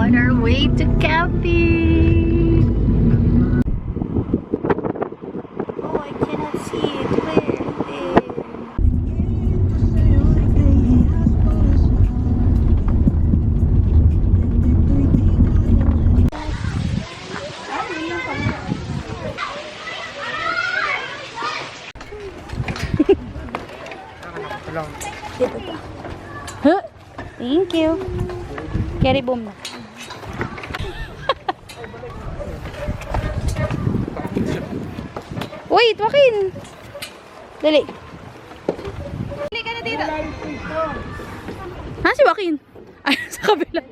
on our way to camping. Oh, I cannot see it. Where is it? Dito pa. Huh? Thank you. Carry boom na. Wait, Joaquin. Dali. Dali ka na dito. Ha, si Joaquin? Ay, sa kabila.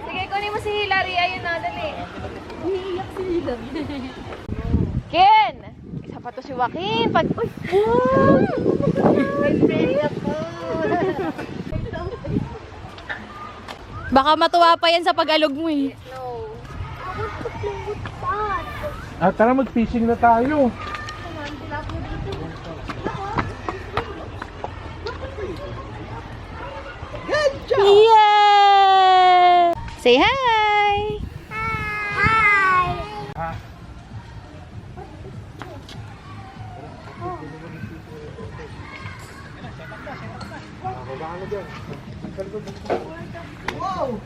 Sige, kunin mo si Hilary. Ayun na, dali. Iiyak si Hilary. Ken! Isa pa to si Joaquin. Uy! May friend ako. Baka matuwa pa yan sa pag-alog mo eh. No. Tara mag-fishing na tayo. Good job! Yeah! Say hi! Hi! Wow!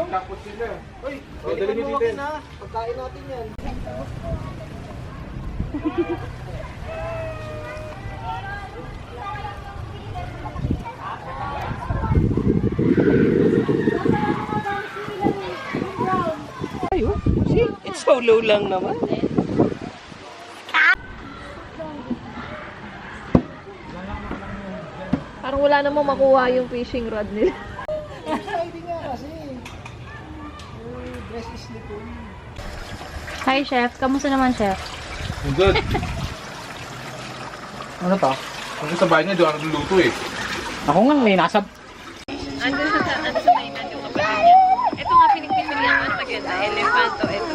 Tapos sila. Uy, dali mo dito. Pagkain natin yan. Ayo, see? It's solo lang naman. Parang wala namang makuha yung fishing rod nila. Exciting nga kasi. Dress is slippery. Hi, Chef. Kamusta naman, Chef? Good. Ano to? Kasi sa bahay niya, doon ako luluto eh. Ako nga, may nasa... Andun sa mainland yung kapatid niya. Ito nga pinagpipilihan ang maganda. Elefanto, ito.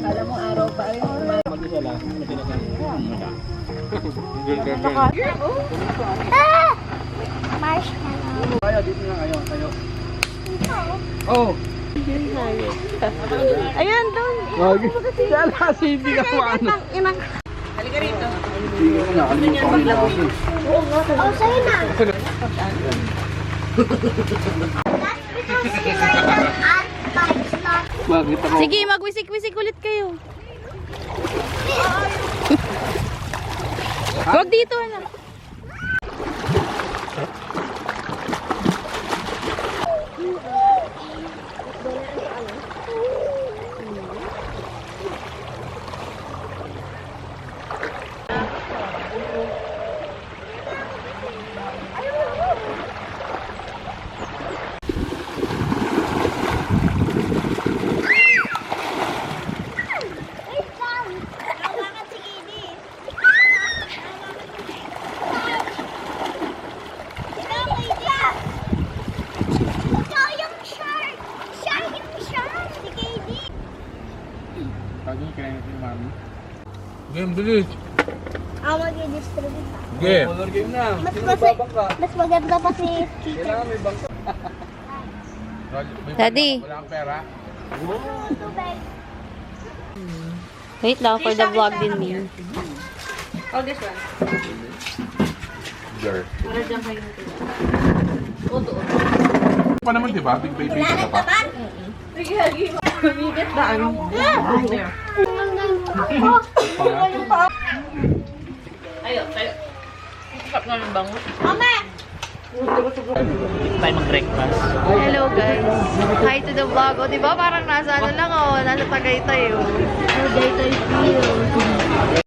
Kala mo araw pa rin. Mag-isala. Ano pinakain? Marshmallow. Ayaw, dito nga. Ayaw. Oh! Ayan, doon. Wag. Kala kasi hindi ka maano. Halika rito. Hindi ko nakalimutan ko nila kasi. Oh, sa'yo na. Bakit ako? Sige, magwisik-wisik ulit kayo. Huwag dito, anak. Pagin kaya natin yung mami. Game, bilis. Ako mag-distribute pa. Game. Color game na. Mas maganda pa si Tito. Kailangan may bangka. Daddy. Wala kang pera. Wait lang for the vlog din me. Oh, this one. Sure. Para dyan kayo nito. Oto. Pa naman diba? Big baby ka pa. Sige, hagi mo. Bigat na ano. Ayo, tayo. Sarap na ng bango. Mama! Tayo mag-breakfast. Hello guys. Hi to the vlog. O, diba parang nasa ano lang o, nasa Tagaytay o. Tagaytay feel.